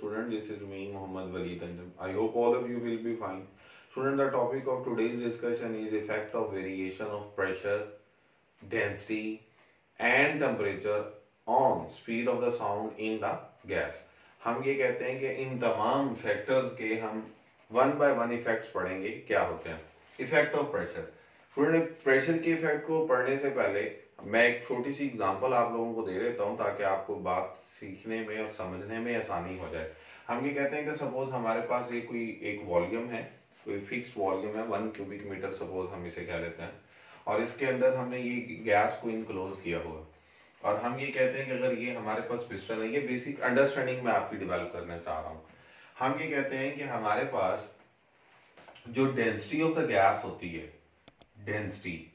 student. This is me, Mohammad Waleed Anjum. I hope all of you will be fine. Student, the topic of today's discussion is effect of variation of pressure, density, and temperature on speed of the sound in the gas. हम ये कहते हैं कि इन तमाम factors के हम one by one effects पढ़ेंगे क्या होते हैं. Effect of pressure. Student, pressure के इफेक्ट को पढ़ने से पहले मैं एक छोटी सी एग्जांपल आप लोगों को दे देता हूं ताकि आपको बात सीखने में और समझने में आसानी हो जाए. हम ये कहते हैं कि सपोज हमारे पास ये कोई एक वॉल्यूम है, कोई फिक्स वॉल्यूम है, 1 क्यूबिक मीटर सपोज हम इसे कह लेते हैं, और इसके अंदर हमने ये गैस को इनक्लोज किया हुआ. और हम ये कहते हैं कि अगर ये हमारे पास पिस्टन है, ये बेसिक अंडरस्टैंडिंग में आपकी डेवलप करना चाह रहा हूँ. हम ये कहते हैं कि हमारे पास जो डेंसिटी ऑफ द गैस होती है, डेंसिटी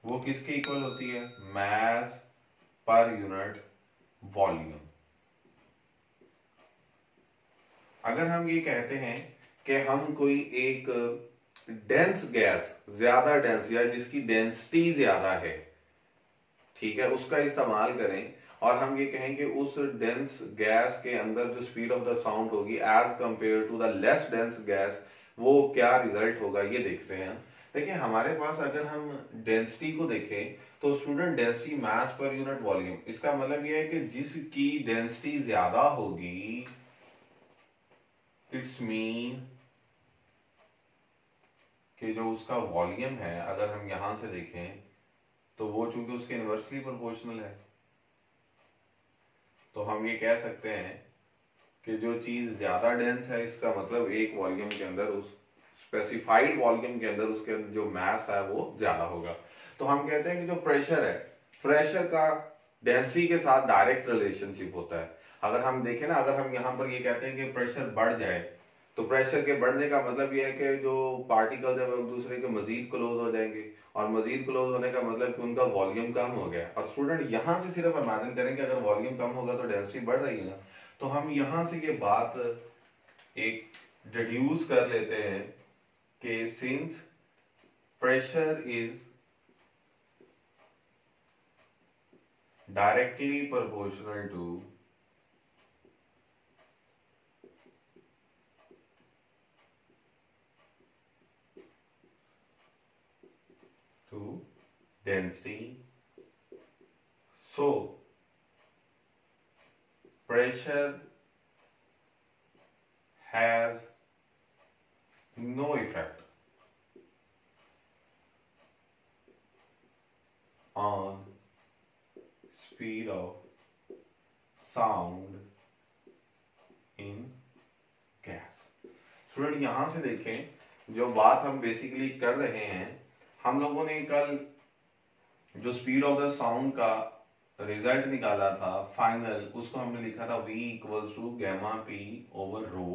वो किसके इक्वल होती है? मास पर यूनिट वॉल्यूम. अगर हम ये कहते हैं कि हम कोई एक डेंस गैस, ज्यादा डेंस या जिसकी डेंसिटी ज्यादा है, ठीक है, उसका इस्तेमाल करें और हम ये कहें कि उस डेंस गैस के अंदर जो स्पीड ऑफ द साउंड होगी as compare to the less dense gas, वो क्या रिजल्ट होगा ये देखते हैं. देखिए हमारे पास अगर हम डेंसिटी को देखें तो स्टूडेंट डेंसिटी मास पर यूनिट वॉल्यूम, इसका मतलब ये है कि जिसकी डेंसिटी ज्यादा होगी, इट्स मीन कि जो उसका वॉल्यूम है अगर हम यहां से देखें तो वो चूंकि उसके इनवर्सली प्रोपोर्शनल है, तो हम ये कह सकते हैं कि जो चीज ज्यादा डेंस है, इसका मतलब एक वॉल्यूम के अंदर, उस स्पेसिफाइड वॉल्यूम के अंदर उसके अंदर जो मास है वो ज्यादा होगा. तो हम कहते हैं कि जो प्रेशर है, प्रेशर का डेंसिटी के साथ डायरेक्ट रिलेशनशिप होता है. अगर हम देखें ना, अगर हम यहाँ पर ये कहते हैं कि प्रेशर बढ़ जाए, तो प्रेशर के बढ़ने का मतलब ये है कि जो पार्टिकल्स है वो एक दूसरे के मजीद क्लोज हो जाएंगे, और मजीद क्लोज होने का मतलब कि उनका वॉल्यूम कम हो गया. और स्टूडेंट यहाँ से सिर्फ इमेजिन करें कि अगर वॉल्यूम कम होगा तो डेंसिटी बढ़ रही है ना, तो हम यहाँ से ये बात एक डिड्यूस कर लेते हैं कि since pressure is directly proportional to density, so pressure has no effect on speed of sound in gas. Student यहां से देखें, जो बात हम बेसिकली कर रहे हैं, हम लोगों ने कल जो स्पीड ऑफ द साउंड का रिजल्ट निकाला था फाइनल, उसको हमने लिखा था v equals to gamma p over rho,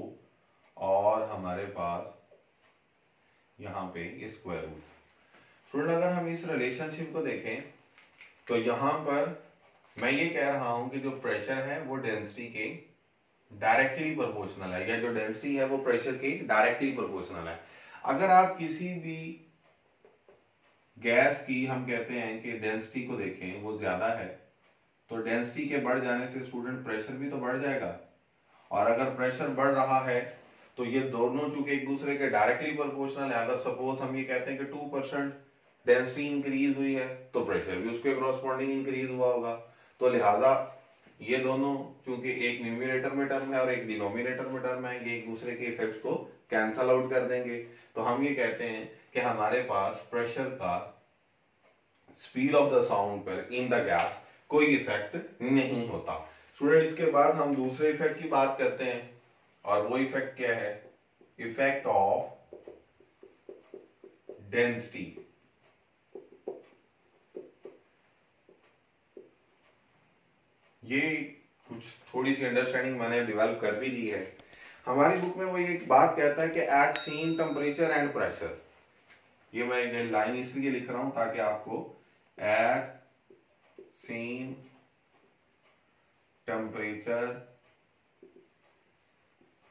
और हमारे पास यहाँ पे ये स्क्वायर रूट. स्टूडेंट अगर हम इस रिलेशनशिप को देखें तो यहाँ पर मैं ये कह रहा हूं कि जो प्रेशर है वो डेंसिटी के डायरेक्टली प्रोपोर्शनल है, या जो डेंसिटी है वो प्रेशर के डायरेक्टली प्रोपोर्शनल है. अगर आप किसी भी गैस की हम कहते हैं कि डेंसिटी को देखें, वो ज्यादा है, तो डेंसिटी के बढ़ जाने से स्टूडेंट प्रेशर भी तो बढ़ जाएगा. और अगर प्रेशर बढ़ रहा है तो ये दोनों चूंकि एक दूसरे के डायरेक्टली प्रोपोर्शनल है, अगर सपोज हम ये कहते हैं कि 2% डेंसिटी इंक्रीज हुई है तो प्रेशर भी उसके कॉरस्पॉन्डिंग इंक्रीज हुआ होगा. तो लिहाजा ये दोनों चूंकि एक न्यूमिनेटर में टर्म है और एक डिनोमिनेटर में टर्म है, ये एक दूसरे के इफेक्ट्स को कैंसल आउट कर देंगे. तो हम ये कहते हैं कि हमारे पास प्रेशर का स्पीड ऑफ द साउंड पर इन द गैस कोई इफेक्ट नहीं होता. स्टूडेंट इसके बाद हम दूसरे इफेक्ट की बात करते हैं, और वो इफेक्ट क्या है? Effect of density. ये कुछ थोड़ी सी अंडरस्टैंडिंग मैंने डेवलप कर भी दी है. हमारी बुक में वो ये बात कहता है कि at same temperature and pressure, ये मैं एक लाइन इसलिए लिख रहा हूं ताकि आपको at same temperature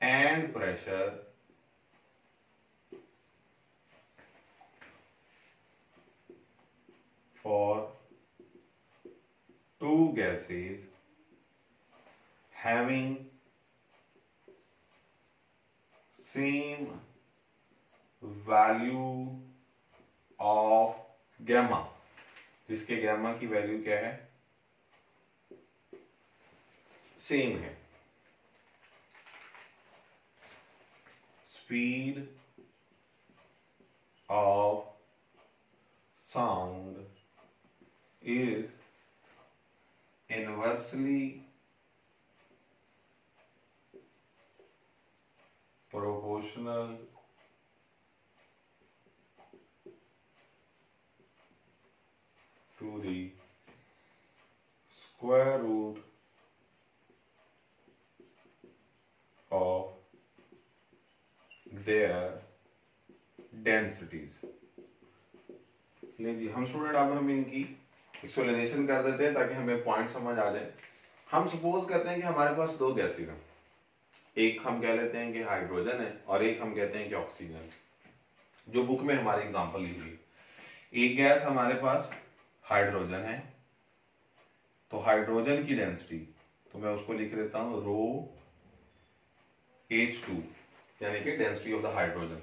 and pressure for two gases having same value of gamma, जिसके गैमा की वैल्यू क्या है, सेम है। Speed of sound is inversely proportional to the square root of their densities। जी हम स्टूडेंट अब हम इनकी एक्सप्लेनेशन कर देते हैं ताकि हमें पॉइंट समझ आ जाए। हम सपोज करते हैं कि हमारे पास दो गैसेज हैं, एक हम कह लेते हैं कि हाइड्रोजन है और एक हम कहते हैं कि ऑक्सीजन, जो बुक में हमारी एग्जांपल ली हुई। एक गैस हमारे पास हाइड्रोजन है, तो हाइड्रोजन की डेंसिटी तो मैं उसको लिख देता हूं रो H2, यानी कि डेंसिटी ऑफ द हाइड्रोजन,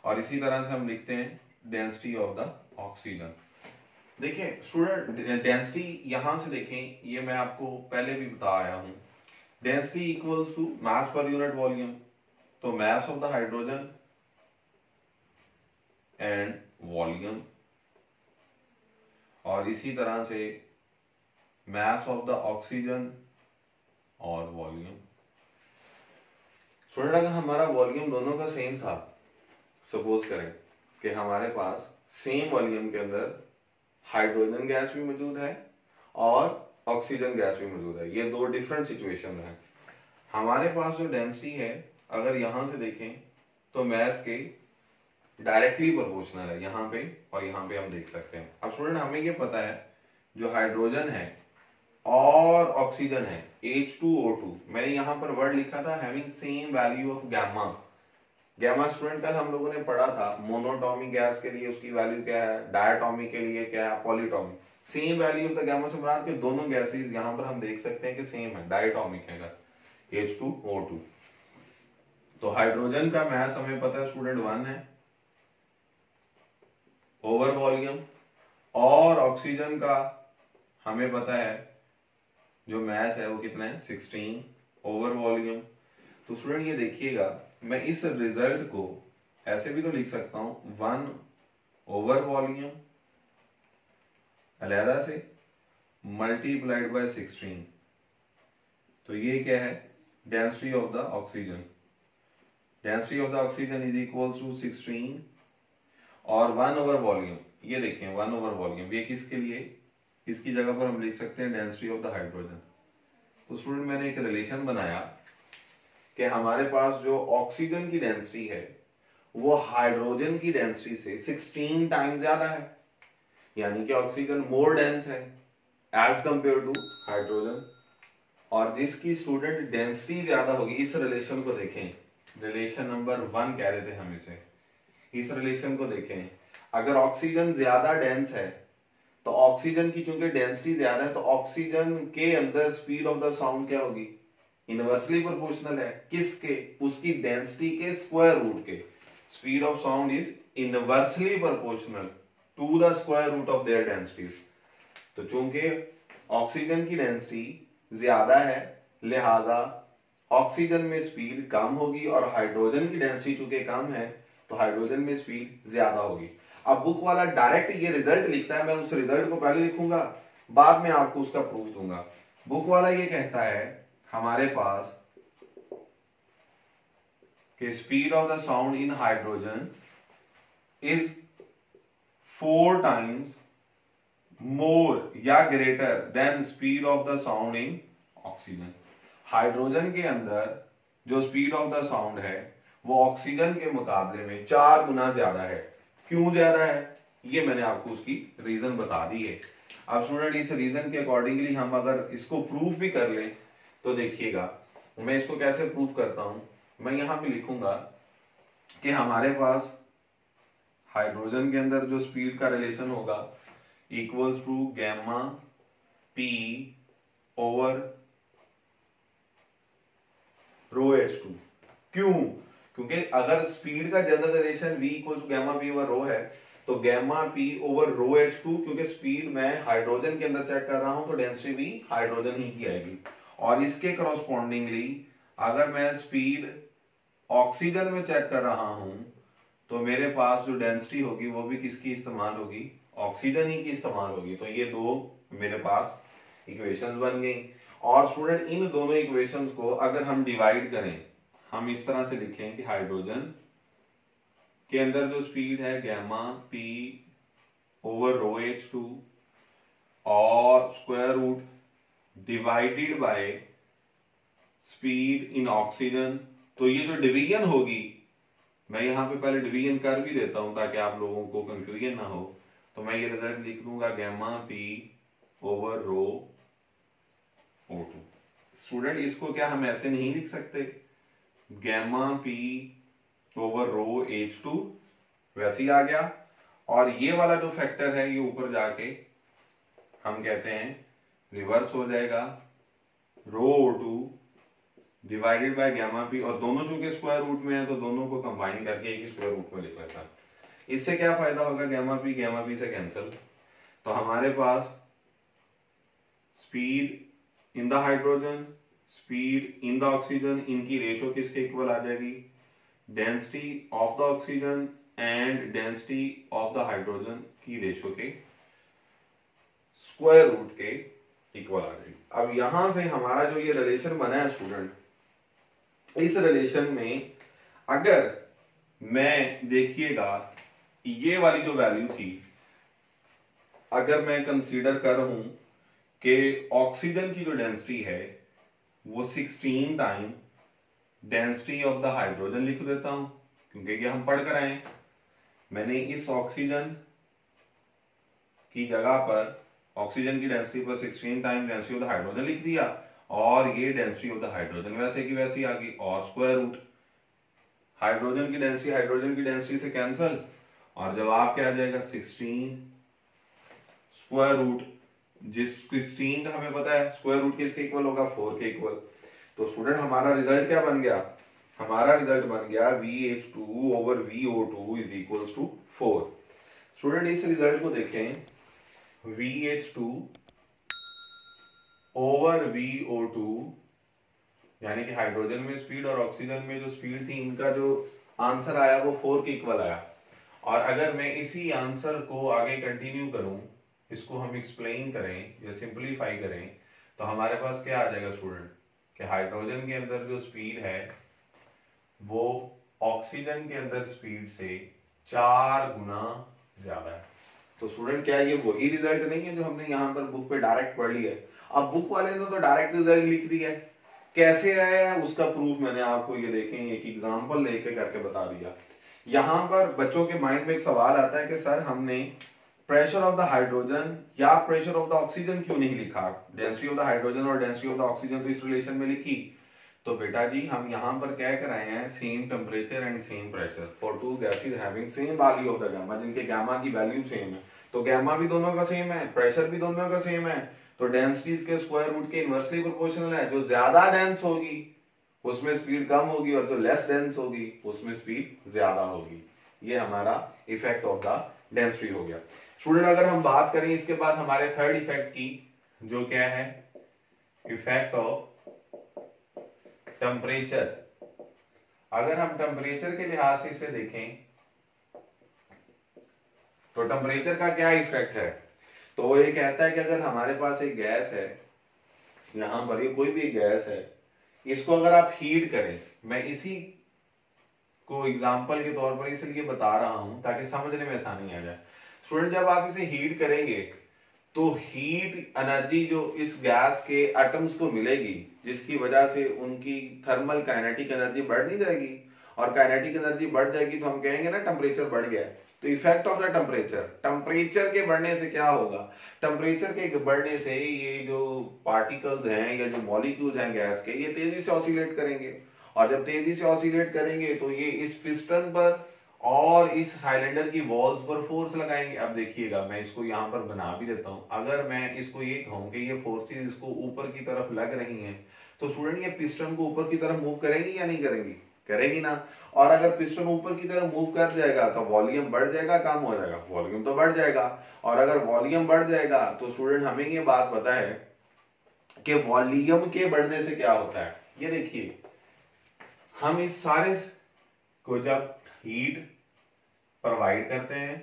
और इसी तरह से हम लिखते हैं डेंसिटी ऑफ द ऑक्सीजन। देखें स्टूडेंट, डेंसिटी यहां से देखें, ये मैं आपको पहले भी बता आया हूं, डेंसिटी इक्वल्स टू मास पर यूनिट वॉल्यूम, तो mass of the hydrogen and volume, और इसी तरह से मास ऑफ द ऑक्सीजन और वॉल्यूम। स्टूडेंट, अगर हमारा वॉल्यूम दोनों का सेम था, सपोज करें कि हमारे पास सेम वॉल्यूम के अंदर हाइड्रोजन गैस भी मौजूद है और ऑक्सीजन गैस भी मौजूद है, ये दो डिफरेंट सिचुएशन है। हमारे पास जो डेंसिटी है, अगर यहां से देखें तो मास के डायरेक्टली प्रोपोर्शनल है, यहाँ पे और यहाँ पे हम देख सकते हैं। अब स्टूडेंट, हमें ये पता है जो हाइड्रोजन है और ऑक्सीजन है H2O2, मैंने यहाँ पर वर्ड लिखा था having same value of gamma. Gamma student कल हम लोगों ने पढ़ा था, मोनोटॉमिक गैस के लिए उसकी वैल्यू क्या है, डायटॉमिक के लिए क्या है, polyatomic. Same value of the gamma से मुराद के दोनों गैसेस यहाँ पर हम देख सकते हैं कि सेम है, डायटॉमिक है H2O2। तो हाइड्रोजन का मास हमें पता है स्टूडेंट 1 है ओवर वॉल्यूम, और ऑक्सीजन का हमें पता है जो मास है वो कितना है 16 ओवर वॉल्यूम। तो स्टूडेंट ये देखिएगा, मैं इस रिजल्ट को ऐसे भी तो लिख सकता हूं 1 ओवर वॉल्यूम अलहदा से मल्टीप्लाइड बाय 16, तो ये क्या है density of the oxygen. Density of the oxygen is equals to 16 और 1 ओवर वॉल्यूम, ये देखें 1 ओवर वॉल्यूम, ये किसके लिए, इसकी जगह पर हम लिख सकते हैं डेंसिटी ऑफ द हाइड्रोजन। तो स्टूडेंट मैंने एक रिलेशन बनाया कि हमारे पास जो ऑक्सीजन की डेंसिटी है वो हाइड्रोजन की डेंसिटी से 16 टाइम्स ज्यादा है, यानी कि ऑक्सीजन मोर डेंस है एज कंपेयर टू हाइड्रोजन, और जिसकी स्टूडेंट डेंसिटी ज्यादा होगी, इस रिलेशन को देखें, रिलेशन नंबर 1 कह रहे थे हम इसे, इस रिलेशन को देखें, अगर ऑक्सीजन ज्यादा डेंस है तो ऑक्सीजन की चूंकि डेंसिटी ज्यादा है तो ऑक्सीजन के अंदर स्पीड ऑफ द साउंड क्या होगी, इनवर्सली प्रोपोर्शनल है, किसके, उसकी डेंसिटी के स्क्वायर रूट के। Speed of sound is inversely proportional to the square root of their densities. तो चूंकि ऑक्सीजन की डेंसिटी ज्यादा है, लिहाजा ऑक्सीजन में स्पीड कम होगी, और हाइड्रोजन की डेंसिटी चूंकि कम है तो हाइड्रोजन में स्पीड ज्यादा होगी। अब बुक वाला डायरेक्ट ये रिजल्ट लिखता है, मैं उस रिजल्ट को पहले लिखूंगा, बाद में आपको उसका प्रूफ दूंगा। बुक वाला ये कहता है हमारे पास कि speed of the sound in hydrogen is 4 times more या greater than speed of the sound in oxygen. Hydrogen के अंदर जो स्पीड ऑफ द साउंड है वो ऑक्सीजन के मुकाबले में 4 गुना ज्यादा है। क्यों ज्यादा है, ये मैंने आपको उसकी रीजन बता दी है। अब स्टूडेंट, इस रीजन के अकॉर्डिंगली हम अगर इसको प्रूफ भी कर लें तो देखिएगा मैं इसको कैसे प्रूफ करता हूं। मैं यहां पे लिखूंगा कि हमारे पास हाइड्रोजन के अंदर जो स्पीड का रिलेशन होगा equals to gamma P over rho H2। क्यों, क्योंकि अगर स्पीड का general relation v equal to gamma p over rho है, तो gamma p over rho h2, क्योंकि स्पीड मैं हाइड्रोजन के अंदर चेक कर रहा हूं तो डेंसिटी भी हाइड्रोजन ही की आएगी। और इसके करस्पॉन्डिंगली अगर मैं स्पीड ऑक्सीजन में चेक कर रहा हूं तो मेरे पास जो डेंसिटी होगी वो भी किसकी इस्तेमाल होगी, ऑक्सीजन ही की इस्तेमाल होगी। तो ये दो मेरे पास इक्वेशंस बन गई। और स्टूडेंट इन दोनों इक्वेशंस को अगर हम डिवाइड करें, हम इस तरह से लिखें कि हाइड्रोजन के अंदर जो स्पीड है gamma p over rho h2 और square root divided by speed in oxygen, तो ये जो डिवीजन होगी, मैं यहां पे पहले डिवीजन कर भी देता हूं ताकि आप लोगों को कंफ्यूजन ना हो। तो मैं ये रिजल्ट लिख दूंगा गैमा p ओवर रो O2। स्टूडेंट इसको क्या हम ऐसे नहीं लिख सकते, gamma p over rho H2 वैसे ही आ गया, और ये वाला जो फैक्टर है ये ऊपर जाके हम कहते हैं रिवर्स हो जाएगा, rho O2 divided by gamma p, और दोनों चूंकि स्क्वायर रूट में है तो दोनों को कंबाइन करके एक स्क्वायर रूट में लिख लेता। इससे क्या फायदा होगा, गैमा p से कैंसिल, तो हमारे पास speed in the hydrogen, speed in the oxygen, इनकी रेशो किसके इक्वल आ जाएगी, density of the oxygen and density of the hydrogen की रेशो के स्क्वायर रूट के इक्वल आ जाएगी। अब यहां से हमारा जो ये रिलेशन बना है स्टूडेंट, इस रिलेशन में अगर मैं देखिएगा ये वाली जो वैल्यू थी, अगर मैं कंसीडर कर हूं कि ऑक्सीजन की जो डेंसिटी है वो 16 time density of the hydrogen लिख देता हूं, क्योंकि ये हम पढ़ कर आए। मैंने इस ऑक्सीजन की जगह पर ऑक्सीजन की डेंसिटी पर 16 time density of the hydrogen लिख दिया, और ये डेंसिटी ऑफ द हाइड्रोजन वैसे की वैसी आ गई, और स्क्वायर रूट हाइड्रोजन की डेंसिटी से कैंसिल, और जवाब क्या आ जाएगा 16 स्क्वायर रूट, जिस 16 हमें पता है स्क्वायर रूट किसके इक्वल होगा, 4 के इक्वल। तो स्टूडेंट हमारा रिजल्ट क्या बन गया, हमारा रिजल्ट बन गया VH2 over VO2 is equals to 4। Student इस रिजल्ट को देखें, VH2 ओवर VO2 यानी कि हाइड्रोजन में स्पीड और ऑक्सीजन में जो स्पीड थी, इनका जो आंसर आया वो 4 के इक्वल आया। और अगर मैं इसी आंसर को आगे कंटिन्यू करूं, इसको हम एक्सप्लेन करें या सिंपलीफाई करें, तो हमारे पास क्या आ जाएगा स्टूडेंट, कि हाइड्रोजन के अंदर जो स्पीड है वो ऑक्सीजन के अंदर स्पीड से 4 गुना ज्यादा है। तो स्टूडेंट क्या ये वही रिजल्ट नहीं है जो हमने यहाँ पर बुक पे डायरेक्ट पढ़ लिया है। अब बुक वाले ने तो डायरेक्ट रिजल्ट लिख दिया है, कैसे आया है उसका प्रूफ मैंने आपको ये देखें एक एग्जांपल लेके करके बता दिया। यहाँ पर बच्चों के माइंड में एक सवाल आता है कि सर हमने प्रेशर ऑफ द हाइड्रोजन या प्रेशर ऑफ द ऑक्सीजन क्यों नहीं लिखा, डेंसिटी ऑफ द हाइड्रोजन और डेंसिटी ऑफ द ऑक्सीजन तो इस रिलेशन में लिखी। तो बेटा जी हम यहाँ पर क्या कर रहे हैं, same temperature and same pressure for two gases having same value of the gamma, जिनके गामा की वैल्यू सेम है, तो गामा भी दोनों का सेम है, प्रेशर भी दोनों का सेम है, तो डेंसिटीज के स्क्वायर रूट के इनवर्सली प्रोपोर्शनल है। जो ज्यादा डेंस होगी उसमें स्पीड कम होगी, और जो लेस डेंस होगी उसमें स्पीड ज्यादा होगी। ये हमारा इफेक्ट ऑफ द डेंसिटी हो गया। स्टूडेंट अगर हम बात करें इसके बाद हमारे थर्ड इफेक्ट की, जो क्या है, इफेक्ट ऑफ टेम्परेचर। अगर हम टेम्परेचर के लिहाज से इसे देखें तो टेम्परेचर का क्या इफेक्ट है, तो वो ये कहता है कि अगर हमारे पास एक गैस है, यहां पर ये कोई भी गैस है, इसको अगर आप हीट करें, मैं इसी को एग्जांपल के तौर पर इसलिए बता रहा हूं ताकि समझने में आसानी आ जाए। स्टूडेंट जब आप इसे हीट करेंगे तो हीट एनर्जी जो इस गैस के एटम्स को मिलेगी, जिसकी वजह से उनकी थर्मल काइनेटिक एनर्जी बढ़ नहीं जाएगी, और काइनेटिक एनर्जी बढ़ जाएगी तो हम कहेंगे ना टेम्परेचर बढ़ गया। तो effect of the temperature, temperature के बढ़ने से क्या होगा, टेम्परेचर के बढ़ने से ये जो पार्टिकल्स हैं या जो मॉलिक्यूल्स हैं गैस के, ये तेजी से ऑसिलेट करेंगे, और जब तेजी से ऑसिलेट करेंगे तो ये इस पिस्टन पर और इस साइलेंडर की वॉल्स पर फोर्स लगाएंगे। अब देखिएगा मैं इसको यहाँ पर बना भी देता हूँ, अगर मैं इसको ये कहूँ कि ये फोर्सेस इसको ऊपर की तरफ लग रही हैं, तो स्टूडेंट ये पिस्टन को ऊपर की तरफ मूव करेंगी या नहीं करेंगी, करेगी ना। और अगर पिस्टन ऊपर की तरफ मूव कर जाएगा तो वॉल्यूम बढ़ जाएगा, कम हो जाएगा, वॉल्यूम तो बढ़ जाएगा। और अगर वॉल्यूम बढ़ जाएगा तो स्टूडेंट हमें ये बात पता है कि वॉल्यूम के बढ़ने से क्या होता है। ये देखिए, हम इस सारे को जब हीट प्रोवाइड करते हैं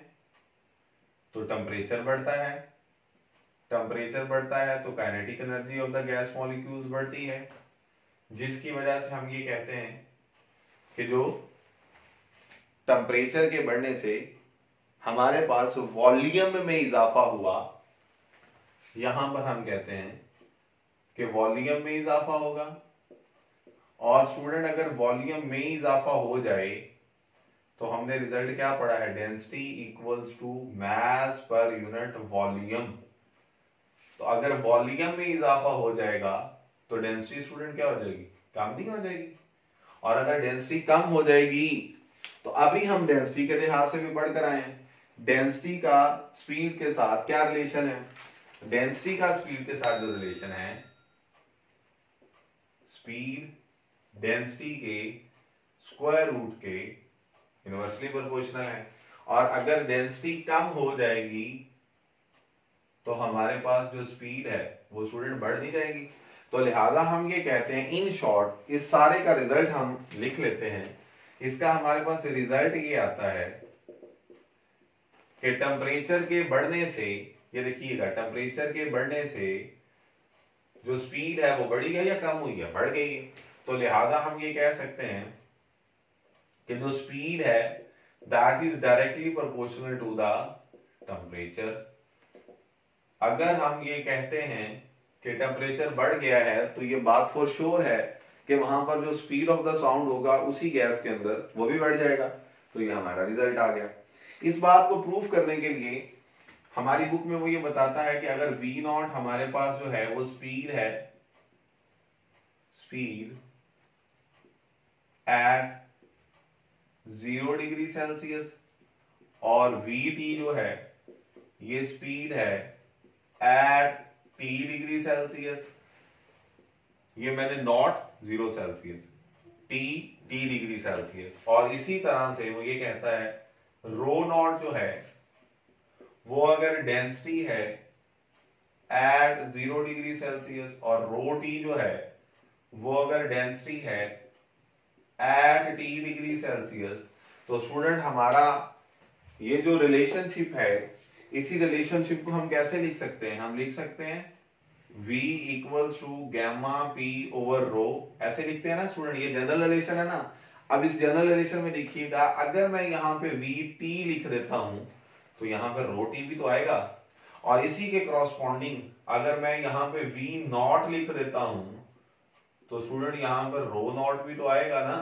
तो टेम्परेचर बढ़ता है, टेम्परेचर बढ़ता है तो kinetic energy of the gas molecules बढ़ती है, जिसकी वजह से हम ये कहते हैं कि जो टेम्परेचर के बढ़ने से हमारे पास वॉल्यूम में इजाफा हुआ, यहां पर हम कहते हैं कि वॉल्यूम में इजाफा होगा। और स्टूडेंट अगर वॉल्यूम में इजाफा हो जाए तो हमने रिजल्ट क्या पढ़ा है, डेंसिटी इक्वल्स टू मास पर यूनिट वॉल्यूम। तो अगर वॉल्यूम में इजाफा हो जाएगा तो डेंसिटी स्टूडेंट क्या हो जाएगी, कम नहीं हो जाएगी। और अगर डेंसिटी कम हो जाएगी तो अभी हम डेंसिटी के लिहाज से भी पढ़ कर आए हैं, डेंसिटी का स्पीड के साथ क्या रिलेशन है। डेंसिटी का स्पीड के साथ जो रिलेशन है, स्पीड डेंसिटी के स्क्वायर रूट के इनवर्सली प्रोपोर्शनल है। और अगर डेंसिटी कम हो जाएगी तो हमारे पास जो स्पीड है वो स्टूडेंट बढ़ नहीं जाएगी। तो लिहाजा हम ये कहते हैं, इन शॉर्ट इस सारे का रिजल्ट हम लिख लेते हैं। इसका हमारे पास रिजल्ट ये आता है कि टेम्परेचर के बढ़ने से, ये देखिएगा, टेम्परेचर के बढ़ने से जो स्पीड है वो बढ़ी है या कम हुई है, बढ़ गई है। तो लिहाजा हम ये कह सकते हैं कि जो स्पीड है that is directly proportional to the temperature. अगर हम ये कहते हैं कि टेम्परेचर बढ़ गया है तो ये बात फॉर श्योर है कि वहां पर जो स्पीड ऑफ द साउंड होगा उसी गैस के अंदर वो भी बढ़ जाएगा। तो ये हमारा रिजल्ट आ गया। इस बात को प्रूव करने के लिए हमारी बुक में वो ये बताता है कि अगर V0 हमारे पास जो है वो स्पीड है, स्पीड एट 0 डिग्री सेल्सियस, और VT जो है ये स्पीड है एट T डिग्री सेल्सियस। ये मैंने not 0 Celsius, T degree Celsius. और इसी तरह से वो ये कहता है रो नॉट जो है वो अगर डेंसिटी है एट 0 डिग्री सेल्सियस और रो टी जो है वो अगर डेंसिटी है एट T डिग्री सेल्सियस, तो स्टूडेंट हमारा ये जो रिलेशनशिप है, इसी रिलेशनशिप को हम कैसे लिख सकते हैं, हम लिख सकते हैं V equals to gamma P over rho, ऐसे लिखते हैं ना स्टूडेंट। ये जनरल रिलेशन है ना। अब इस जनरल रिलेशन में देखिएगा, अगर मैं यहाँ पे VT लिख देता हूं तो यहाँ पे रो टी भी तो आएगा। और इसी के क्रॉसपॉन्डिंग अगर मैं यहाँ पे V0 लिख देता हूं तो स्टूडेंट यहाँ पर रो नॉट भी तो आएगा ना।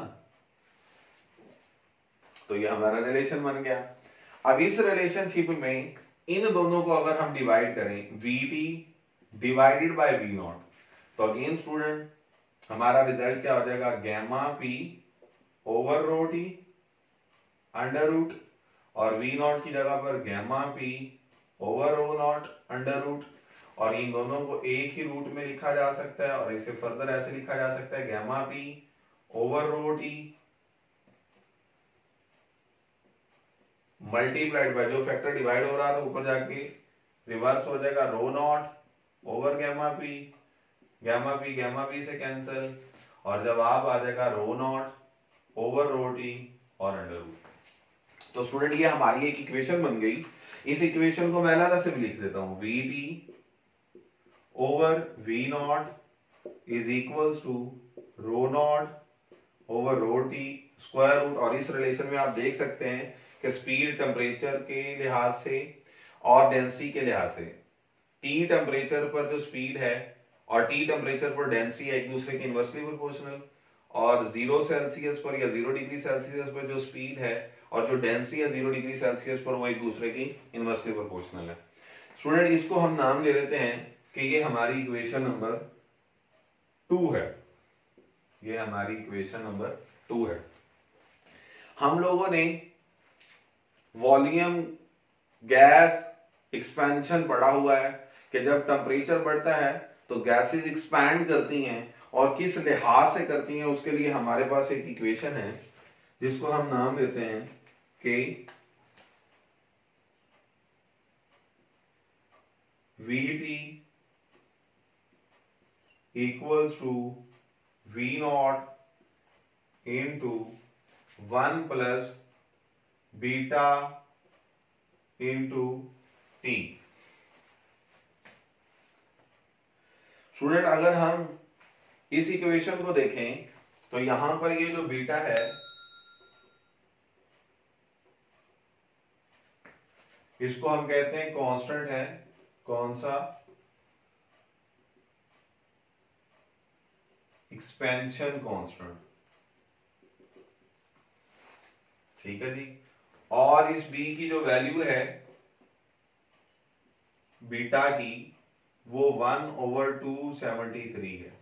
तो ये हमारा रिलेशन बन गया। अब इस रिलेशनशिप में इन दोनों को अगर हम डिवाइड करें, VT डिवाइडेड बाय V0, तो अगेन स्टूडेंट हमारा रिजल्ट क्या हो जाएगा, gamma P over rho T under root, और V0 की जगह पर gamma P over rho not under root. और इन दोनों को एक ही रूट में लिखा जा सकता है और इसे फर्दर ऐसे लिखा जा सकता है, gamma P over rho T multiplied by, जो फैक्टर डिवाइड हो रहा था ऊपर जाके रिवर्स हो जाएगा, rho not over gamma P से कैंसिल, और जवाब आ जाएगा rho not over rho T और अंडर रूट। तो स्टूडेंट ये हमारी एक इक्वेशन बन गई। इस इक्वेशन को मैं अलग से भी लिख देता हूं, VT over V0 is equals to rho not over rho T square root. और इस रिलेशन में आप देख सकते हैं कि स्पीड टेम्परेचर के लिहाज से और डेंसिटी के लिहाज से, T टेम्परेचर पर जो स्पीड है और T टेम्परेचर पर डेंसिटी है एक दूसरे के इनवर्सली प्रोपोर्शनल, और 0 सेल्सियस पर या 0 डिग्री सेल्सियस पर जो स्पीड है और जो डेंसिटी है 0 डिग्री सेल्सियस पर वो एक दूसरे की इनवर्सली प्रोपोर्शनल है। स्टूडेंट इसको हम नाम ले लेते हैं कि ये हमारी इक्वेशन नंबर 2 है। ये हमारी इक्वेशन नंबर 2 है। हम लोगों ने वॉल्यूम गैस एक्सपेंशन पढ़ा हुआ है कि जब टेम्परेचर बढ़ता है तो गैसेस एक्सपैंड करती हैं और किस लिहाज से करती हैं उसके लिए हमारे पास एक इक्वेशन है जिसको हम नाम देते हैं कि VT equals to V naught into 1 plus beta into T। Student अगर हम इस इक्वेशन को देखें तो यहां पर ये जो बीटा है इसको हम कहते हैं कांस्टेंट है। कौन सा? Expansion constant. ठीक है जी। और इस बी की जो वैल्यू है बीटा की वो 1/273 है।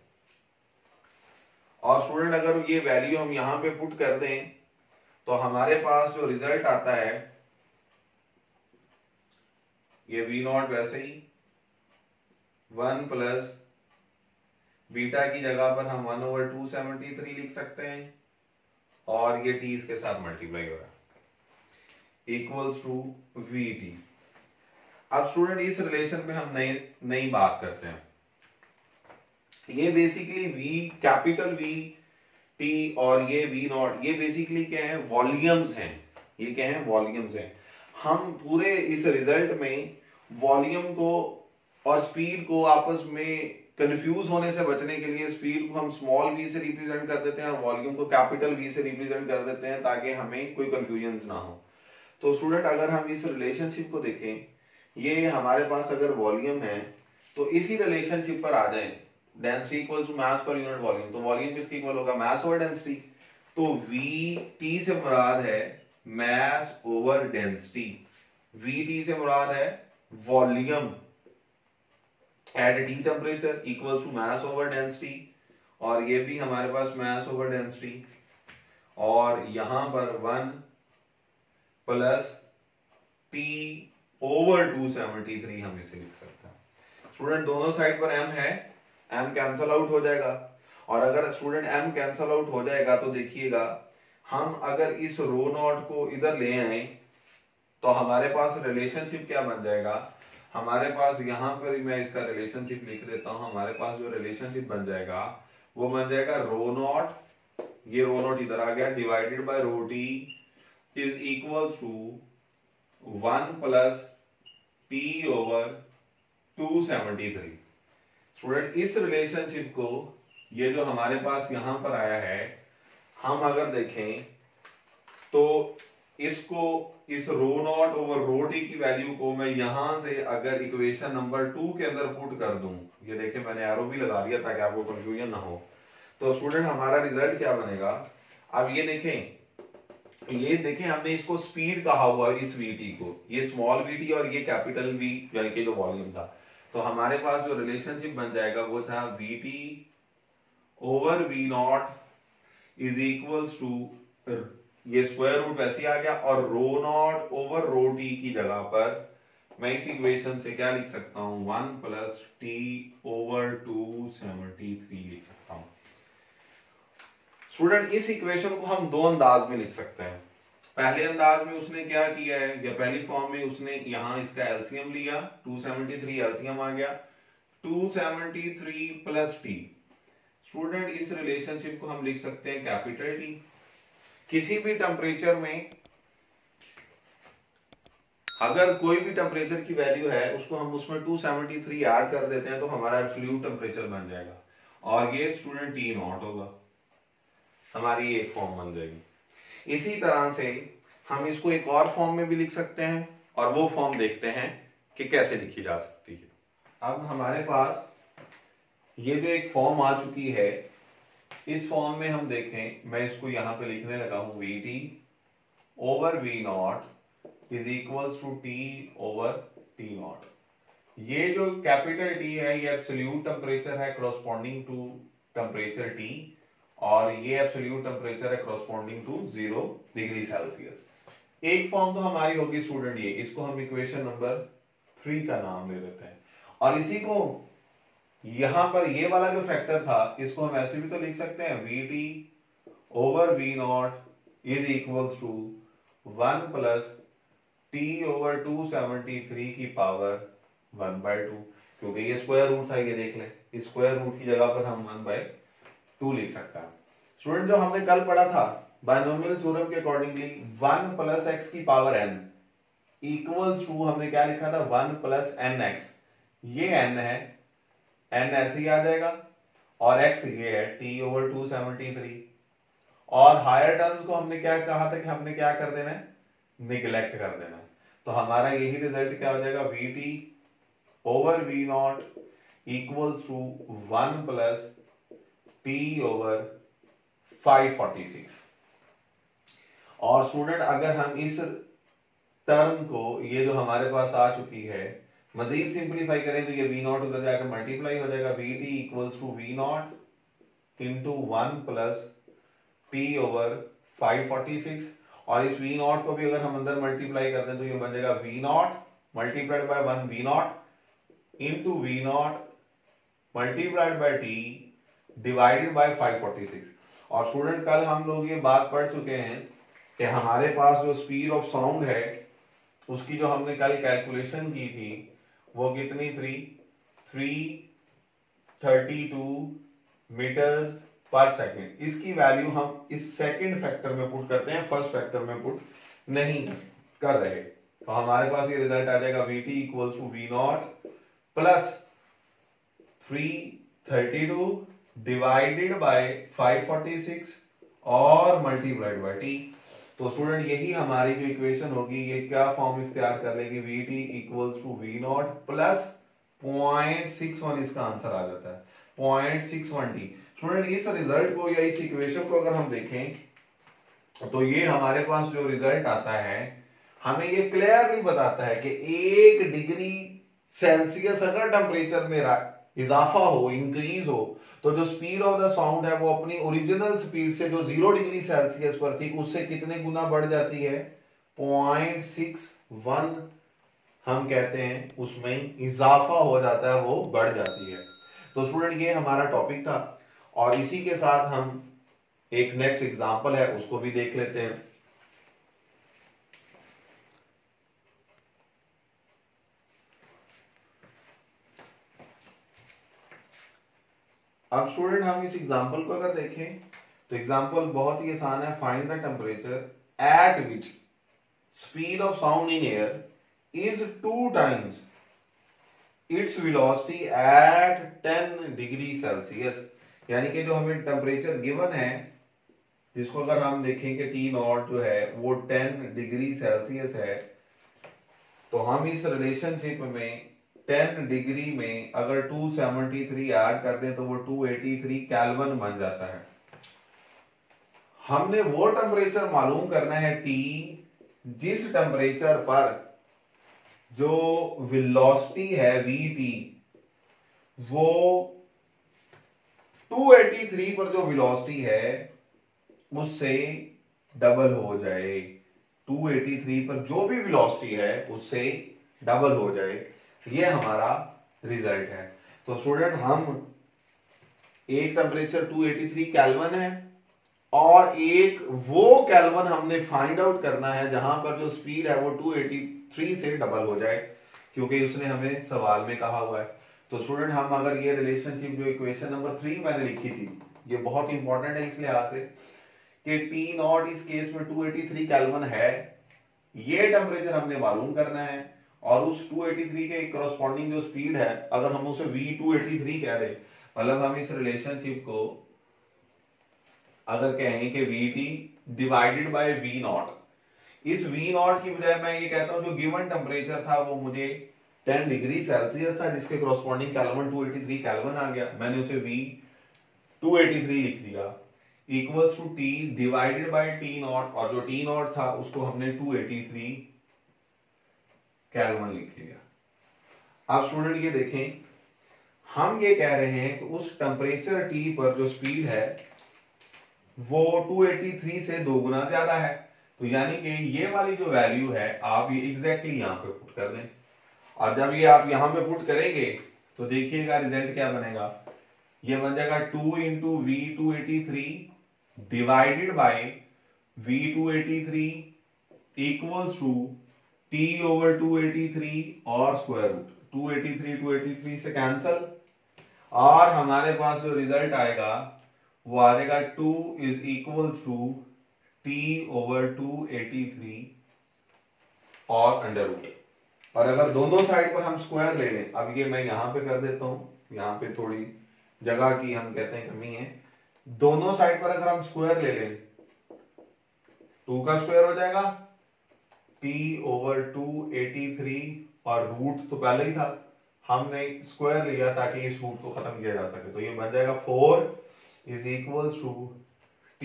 और स्टूडेंट अगर ये वैल्यू हम यहां पे पुट कर दें तो हमारे पास जो रिजल्ट आता है ये V नॉट वैसे ही 1 प्लस बीटा की जगह पर हम 1/273 लिख सकते हैं और ये t इसके साथ मल्टीप्लाई हो रहा है इक्वल्स टू VT। अब स्टूडेंट इस रिलेशन में हम नई बात करते हैं। ये basically V capital V T और ये V नॉट ये बेसिकली क्या है? वॉल्यूम्स हैं। ये क्या है? वॉल्यूम्स हैं। हम पूरे इस रिजल्ट में वॉल्यूम को और स्पीड को आपस में कंफ्यूज होने से बचने के लिए स्पीड को हम स्मॉल v से रिप्रेजेंट कर देते हैं और वॉल्यूम को कैपिटल V से रिप्रेजेंट कर देते हैं ताकि हमें कोई कंफ्यूजन ना हो। तो स्टूडेंट अगर हम इस रिलेशनशिप को देखें, ये हमारे पास अगर वॉल्यूम है तो इसी रिलेशनशिप पर आ जाए डेंसिटी इक्वल्स टू मास पर यूनिट वॉल्यूम, तो वॉल्यूम किसके इक्वल होगा? Mass over density. तो VT से मुराद है मास ओवर डेंसिटी, VT से मुराद है volume at T temperature equals to mass over density, और ये भी हमारे पास मास ओवर डेंसिटी, और यहां पर 1 प्लस T ओवर 273 हम इसे लिख सकते हैं। स्टूडेंट दोनों साइड पर m है, m कैंसल आउट हो जाएगा, और अगर स्टूडेंट m कैंसल आउट हो जाएगा तो देखिएगा हम अगर इस रो नॉट को इधर ले आए तो हमारे पास रिलेशनशिप क्या बन जाएगा? हमारे पास यहां पर मैं इसका रिलेशनशिप लिख देता हूं। हमारे पास जो रिलेशनशिप बन जाएगा वो बन जाएगा रो नॉट, ये रो नॉट इधर आ गया, divided by rho T is equals to 1 plus T over 273। Student इस रिलेशनशिप को, ये जो हमारे पास यहां पर आया है, हम अगर देखें तो इसको इस रो नॉट ओवर रो टी की वैल्यू को मैं यहां से अगर इक्वेशन नंबर 2 के अंदर पुट कर दूं, ये देखें मैंने एरो भी लगा दिया ताकि आपको कंफ्यूजन ना हो, तो स्टूडेंट हमारा रिजल्ट क्या बनेगा? अब ये देखें हमने इसको स्पीड कहा हुआ इस VT को, ये स्मॉल VT और ये कैपिटल V यानी कि जो वॉल्यूम था, तो हमारे पास जो रिलेशनशिप बन जाएगा वो था VT over V not is equals to, ये स्क्वायर रूट वैसे आ गया, और rho not over rho T की जगह पर मैं इस इक्वेशन से क्या लिख सकता हूं? 1 प्लस T ओवर 273 लिख सकता हूं। स्टूडेंट इस इक्वेशन को हम दो अंदाज में लिख सकते हैं। पहले अंदाज में उसने क्या किया है, या पहली फॉर्म में उसने यहां इसका एलसीएम लिया, 273 एलसीएम आ गया, 273 प्लस T। स्टूडेंट इस रिलेशनशिप को हम लिख सकते हैं कैपिटल T। किसी भी टेम्परेचर में अगर कोई भी टेम्परेचर की वैल्यू है उसको हम उसमें 273 ऐड कर देते हैं तो हमारा एब्सोल्यूट टेम्परेचर बन जाएगा, और ये स्टूडेंट T नॉट होगा, हमारी एक फॉर्म बन जाएगी। इसी तरह से हम इसको एक और फॉर्म में भी लिख सकते हैं, और वो फॉर्म देखते हैं कि कैसे लिखी जा सकती है। अब हमारे पास ये जो एक फॉर्म आ चुकी है, इस फॉर्म में हम देखें, मैं इसको यहां पे लिखने लगा हूं VT over V not is equals to T over T not. ये जो कैपिटल T है ये एब्सोल्यूट टेम्परेचर है कॉरस्पॉन्डिंग टू टेम्परेचर T, और ये एब्सोल्यूट टेम्परेचर है कॉरस्पॉन्डिंग टू 0 डिग्री सेल्सियस। एक फॉर्म तो हमारी होगी स्टूडेंट ये, इसको हम इक्वेशन नंबर 3 का नाम ले लेते हैं, और इसी को यहां पर ये वाला जो फैक्टर था इसको हम ऐसे भी तो लिख सकते हैं VT over V not is equals to 1 plus T over 273 की पावर 1/2, क्योंकि ये स्क्वायर रूट था, ये देख लें, इस स्क्वायर रूट की जगह पर हम 1/2 लिख सकते हैं। स्टूडेंट जो हमने कल पढ़ा था बायनोमियल थ्योरम के अकॉर्डिंगली 1 प्लस एक्स की पावर n इक्वल्स टू, हमने क्या लिखा था, 1 प्लस nx, ये n है, n ऐसे ही आ जाएगा, और x ये है t ओवर 273, और हायर टर्म्स को हमने क्या कहा था कि हमने क्या कर देना है, निगलेक्ट कर देना है। तो हमारा यही रिजल्ट क्या हो जाएगा, VT over V not equals to 1 plus T over 546। और स्टूडेंट अगर हम इस टर्म को, ये जो हमारे पास आ चुकी है, मजीद सिंप्लीफाई करें तो ये V नॉट उधर जाकर मल्टीप्लाई हो जाएगा, VT equals to V not into 1 plus T over 546, और इस V नॉट को भी अगर हम अंदर मल्टीप्लाई करते हैं तो ये बन जाएगा V not multiplied by 1 V not into V not multiplied by T divided by 546। और स्टूडेंट कल हम लोग ये बात पढ़ चुके हैं कि हमारे पास जो स्पीड ऑफ साउंड है उसकी जो हमने कल कैलकुलेशन की थी वो कितनी थी, 332 मीटर पर सेकेंड। इसकी वैल्यू हम इस सेकंड फैक्टर में पुट करते हैं, फर्स्ट फैक्टर में पुट नहीं कर रहे। तो हमारे पास ये रिजल्ट आ जाएगा VT equals to V not plus 332 divided by 546 और मल्टीप्लाइड बाय T। तो स्टूडेंट यही हमारी जो इक्वेशन होगी ये क्या फॉर्म इख्तियार कर लेगी, VT equals to V not plus 0.61, इसका आंसर आ जाता है 0.61T। स्टूडेंट इस रिजल्ट को या इस इक्वेशन को अगर हम देखें तो ये हमारे पास जो रिजल्ट आता है हमें ये क्लियरली बताता है कि 1 डिग्री सेल्सियस अगर टेम्परेचर में इजाफा हो, इंक्रीज हो, तो जो स्पीड ऑफ द साउंड है वो अपनी ओरिजिनल स्पीड से जो 0 डिग्री सेल्सियस पर थी उससे कितने गुना बढ़ जाती है, 0.61 हम कहते हैं, उसमें इजाफा हो जाता है, वो बढ़ जाती है। तो स्टूडेंट ये हमारा टॉपिक था, और इसी के साथ हम एक नेक्स्ट एग्जांपल है उसको भी देख लेते हैं। अब स्टूडेंट हम इस एग्जांपल को अगर देखें तो एग्जांपल बहुत ही आसान है। Find the temperature at which speed of sound in air is 2 times its velocity at 10 degree Celsius. यानी कि जो हमें टेम्परेचर गिवन है जिसको अगर हम देखें कि T नॉट जो है वो 10 डिग्री सेल्सियस है, तो हम इस रिलेशनशिप में 10 डिग्री में अगर 273 ऐड कर दें तो वो 283 केल्विन बन जाता है। हमने वो टेम्परेचर मालूम करना है T जिस टेम्परेचर पर जो वेलोसिटी है VT वो 283 पर जो वेलोसिटी है उससे डबल हो जाए, 283 पर जो भी वेलोसिटी है उससे डबल हो जाए, ये हमारा रिजल्ट है। तो स्टूडेंट हम एक टेम्परेचर 283 केल्विन है और एक वो केल्विन हमने फाइंड आउट करना है जहां पर जो स्पीड है वो 283 से डबल हो जाए, क्योंकि उसने हमें सवाल में कहा हुआ है। तो स्टूडेंट हम अगर ये रिलेशनशिप जो इक्वेशन नंबर 3 मैंने लिखी थी ये बहुत इंपॉर्टेंट है इस लिहाज से कि T नॉट इस केस में 283 केल्विन है, ये टेम्परेचर हमने मालूम करना है, और उस 283 के करस्पॉन्डिंग जो स्पीड है अगर हम उसे V283 कह दें, मतलब हम इस रिलेशनशिप को अगर कहें कि VT divided by V not, इस V नॉट की बजाय मैं ये कहता हूं जो गिवन टेम्परेचर था वो मुझे 10 डिग्री सेल्सियस था जिसके करस्पॉन्डिंग केल्विन 283 केल्विन आ गया, मैंने उसे V283 लिख दिया equals to T divided by T not, और जो T नॉट था उसको हमने 283 केल्विन लिख लिया। अब स्टूडेंट ये देखें हम ये कह रहे हैं कि उस टेम्परेचर T पर जो स्पीड है वो 283 से 2 गुना ज्यादा है, तो यानी कि ये वाली जो वैल्यू है आप ये एग्जैक्टली यहां पे पुट कर दें, और जब ये आप यहां पे पुट करेंगे तो देखिएगा रिजल्ट क्या बनेगा, ये बन जाएगा 2 into V283 divided by V283 equals to T over 283 और स्क्वायर रूट 283 से कैंसल, और हमारे पास जो रिजल्ट आएगा वो आ जाएगा 2 is equals to T over 283 और अंडर रूट। और अगर दोनों साइड पर हम स्क्वायर ले लें, अब ये मैं यहां पे कर देता हूं, यहां पे थोड़ी जगह की हम कहते हैं कमी है, दोनों साइड पर अगर हम स्क्वायर ले लें 2 का स्क्वायर हो जाएगा T ओवर 283 और रूट तो पहले ही था, हमने स्क्वायर लिया ताकि इस रूट को खत्म किया जा सके, तो ये बन जाएगा 4 is equals to T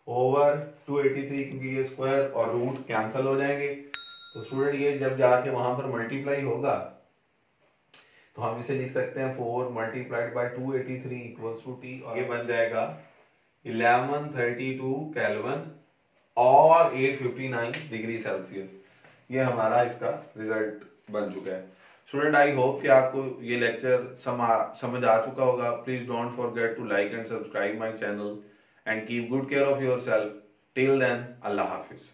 over 283, क्योंकि ये स्क्वायर और रूट कैंसिल हो जाएंगे। तो स्टूडेंट ये जब जाके वहां पर मल्टीप्लाई होगा तो हम इसे लिख सकते हैं 4 multiplied by 283 equals to T, और ये बन जाएगा 1132 केल्विन और 859 डिग्री सेल्सियस। ये हमारा इसका रिजल्ट बन चुका है। स्टूडेंट आई होप कि आपको ये लेक्चर समझ आ चुका होगा। Please don't forget to like and subscribe my channel and keep good care of yourself. Till then, Allah Hafiz.